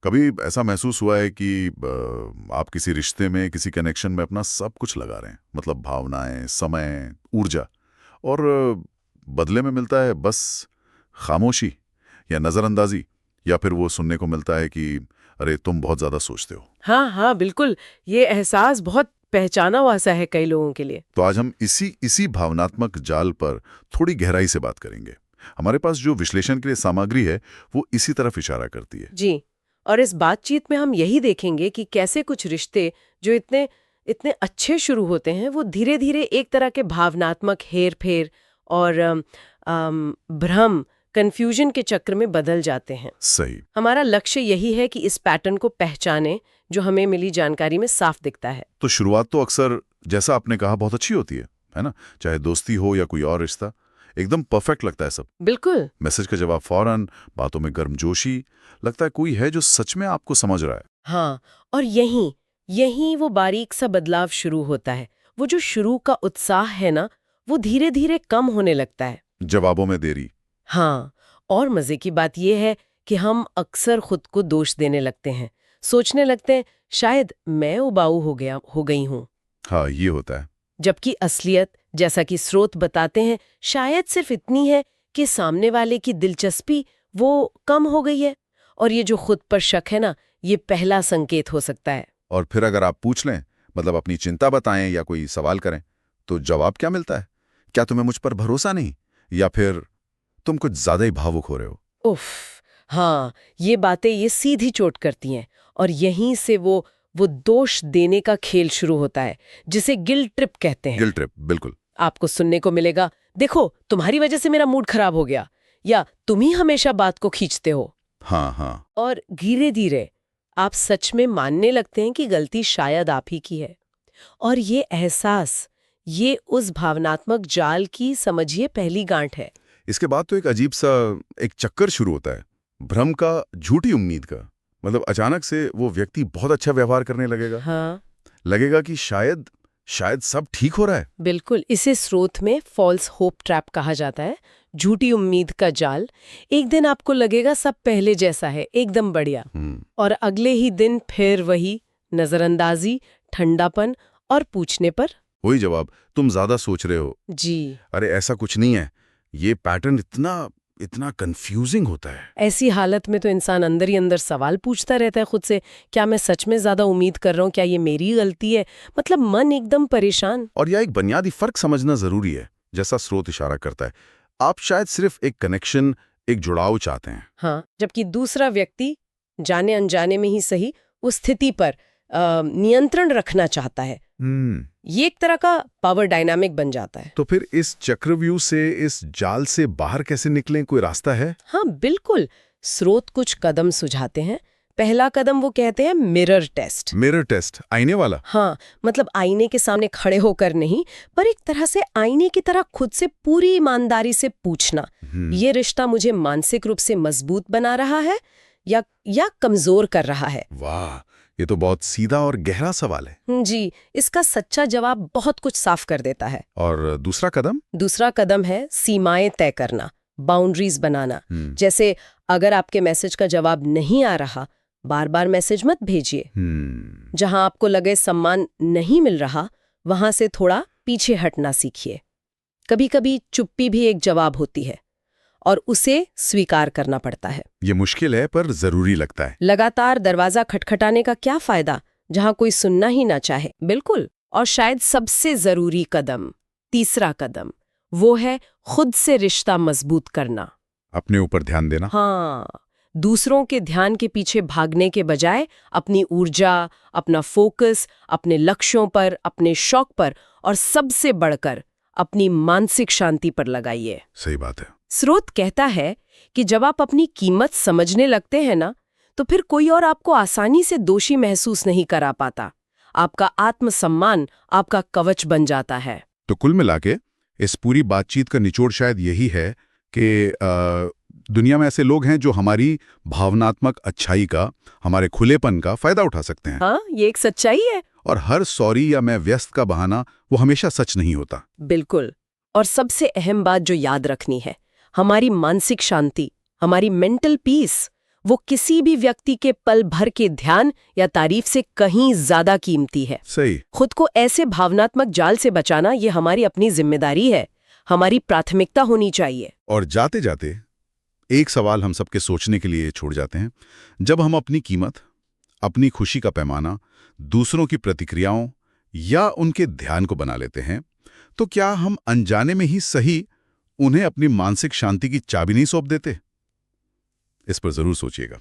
कभी ऐसा महसूस हुआ है कि आप किसी रिश्ते में, किसी कनेक्शन में अपना सब कुछ लगा रहे हैं, मतलब भावनाएं, समय, ऊर्जा, और बदले में मिलता है बस खामोशी या नज़रअंदाजी, या फिर वो सुनने को मिलता है कि अरे तुम बहुत ज़्यादा सोचते हो। हाँ हाँ बिल्कुल, ये एहसास बहुत पहचाना हुआ सा है कई लोगों के लिए। तो आज हम इसी भावनात्मक जाल पर थोड़ी गहराई से बात करेंगे। हमारे पास जो विश्लेषण के लिए सामग्री है वो इसी तरफ इशारा करती है। जी, और इस बातचीत में हम यही देखेंगे कि कैसे कुछ रिश्ते जो इतने इतने अच्छे शुरू होते हैं वो धीरे धीरे एक तरह के भावनात्मक हेर फेर और भ्रम, कंफ्यूजन के चक्र में बदल जाते हैं। सही। हमारा लक्ष्य यही है कि इस पैटर्न को पहचाने जो हमें मिली जानकारी में साफ दिखता है। तो शुरुआत तो अक्सर, जैसा आपने कहा, बहुत अच्छी होती है ना? चाहे दोस्ती हो या कोई और रिश्ता, एकदम परफेक्ट लगता है सब। बिल्कुल। मैसेज का जवाब फौरन, बातों में गर्मजोशी, लगता है कोई है जो सच में आपको समझ रहा है। हाँ, और यहीं वो बारीक सा बदलाव शुरू होता है। वो जो शुरू का उत्साह है ना, वो धीरे धीरे कम होने लगता है। जवाबों में देरी। हाँ, और मजे की बात यह है कि हम अक्सर खुद को दोष देने लगते हैं, सोचने लगते हैं शायद मैं उबाऊ हो गई हूँ। हाँ, ये होता है। जबकि असलियत, जैसा कि स्रोत बताते हैं, शायद सिर्फ इतनी है कि सामने वाले की दिलचस्पी वो कम हो गई है। और ये जो खुद पर शक है ना, ये पहला संकेत हो सकता है। और फिर अगर आप पूछ लें, मतलब अपनी चिंता बताएं या कोई सवाल करें, तो जवाब क्या मिलता है? क्या तुम्हें मुझ पर भरोसा नहीं, या फिर तुम कुछ ज्यादा ही भावुक हो रहे हो? उफ, हाँ, ये बातें ये सीधी चोट करती हैं। और यहीं से वो दोष देने का खेल शुरू होता है, जिसे गिल्ट ट्रिप कहते हैं। गिल्ट ट्रिप, बिल्कुल। आपको सुनने को मिलेगा, देखो तुम्हारी वजह से मेरा मूड खराब हो गया, या तुम ही हमेशा बात को खींचते हो। हाँ हाँ। और धीरे धीरे आप सच में मानने लगते हैं कि गलती शायद आप ही की है। और ये एहसास, ये उस भावनात्मक जाल की, समझिए, पहली गांठ है। इसके बाद तो एक अजीब सा एक चक्कर शुरू होता है, भ्रम का, झूठी उम्मीद का। मतलब अचानक से वो व्यक्ति बहुत अच्छा व्यवहार करने लगेगा। हाँ, लगेगा कि शायद सब ठीक हो रहा है। बिल्कुल। इसे स्रोत में फॉल्स होप ट्रैप कहा जाता है, झूठी उम्मीद का जाल। एक दिन आपको लगेगा सब पहले जैसा है, एकदम बढ़िया, और अगले ही दिन फिर वही नजरअंदाजी, ठंडापन और पूछने पर वही जवाब, तुम ज्यादा सोच रहे हो। जी। अरे ऐसा कुछ नहीं है। ये पैटर्न इतना कंफ्यूजिंग होता है। ऐसी हालत में तो इंसान अंदर ही अंदर सवाल पूछता रहता है खुद से, क्या मैं सच में ज्यादा उम्मीद कर रहा हूँ? क्या ये मेरी गलती है? मतलब मन एकदम परेशान। और यह एक बुनियादी फर्क समझना जरूरी है, जैसा स्रोत इशारा करता है। आप शायद सिर्फ एक कनेक्शन, एक जुड़ाव चाहते हैं। हाँ, जबकि दूसरा व्यक्ति जाने अनजाने में ही सही उस स्थिति पर नियंत्रण रखना चाहता है। ये एक तरह का पावर डायनामिक बन जाता है। तो फिर इस चक्रव्यूह से, इस जाल से बाहर कैसे निकलें? कोई रास्ता है? हाँ बिल्कुल, स्रोत कुछ कदम सुझाते हैं। पहला कदम वो कहते हैं मिरर टेस्ट। मिरर टेस्ट, आईने वाला? हाँ, मतलब आईने के सामने खड़े होकर नहीं, पर एक तरह से आईने की तरह खुद से पूरी ईमानदारी से पूछना, ये रिश्ता मुझे मानसिक रूप से मजबूत बना रहा है या कमजोर कर रहा है? वाह, ये तो बहुत सीधा और गहरा सवाल है। जी, इसका सच्चा जवाब बहुत कुछ साफ कर देता है। और दूसरा कदम? दूसरा कदम है सीमाएं तय करना, बाउंड्रीज बनाना। जैसे अगर आपके मैसेज का जवाब नहीं आ रहा, बार बार मैसेज मत भेजिए। जहां आपको लगे सम्मान नहीं मिल रहा, वहां से थोड़ा पीछे हटना सीखिए। कभी कभी चुप्पी भी एक जवाब होती है, और उसे स्वीकार करना पड़ता है। ये मुश्किल है पर जरूरी लगता है। लगातार दरवाजा खटखटाने का क्या फायदा जहां कोई सुनना ही ना चाहे? बिल्कुल। और शायद सबसे जरूरी कदम, तीसरा कदम, वो है खुद से रिश्ता मजबूत करना। अपने ऊपर ध्यान देना। हाँ, दूसरों के ध्यान के पीछे भागने के बजाय अपनी ऊर्जा, अपना फोकस अपने लक्ष्यों पर, अपने शौक पर, और सबसे बढ़कर अपनी मानसिक शांति पर लगाइए। सही बात है। स्रोत कहता है कि जब आप अपनी कीमत समझने लगते हैं ना, तो फिर कोई और आपको आसानी से दोषी महसूस नहीं करा पाता। आपका आत्मसम्मान आपका कवच बन जाता है। तो कुल मिलाके इस पूरी बातचीत का निचोड़ शायद यही है कि दुनिया में ऐसे लोग हैं जो हमारी भावनात्मक अच्छाई का, हमारे खुलेपन का फायदा उठा सकते हैं। हाँ, ये एक सच्चाई है। और हर सॉरी या मैं व्यस्त का बहाना वो हमेशा सच नहीं होता। बिल्कुल। और सबसे अहम बात जो याद रखनी है, हमारी मानसिक शांति, हमारी मेंटल पीस, वो किसी भी व्यक्ति के पल भर के ध्यान या तारीफ से कहीं ज्यादा कीमती है। सही। खुद को ऐसे भावनात्मक जाल से बचाना ये हमारी अपनी जिम्मेदारी है, हमारी प्राथमिकता होनी चाहिए। और जाते जाते एक सवाल हम सबके सोचने के लिए छोड़ जाते हैं। जब हम अपनी कीमत, अपनी खुशी का पैमाना दूसरों की प्रतिक्रियाओं या उनके ध्यान को बना लेते हैं, तो क्या हम अनजाने में ही सही उन्हें अपनी मानसिक शांति की चाबी नहीं सौंप देते? इस पर जरूर सोचिएगा।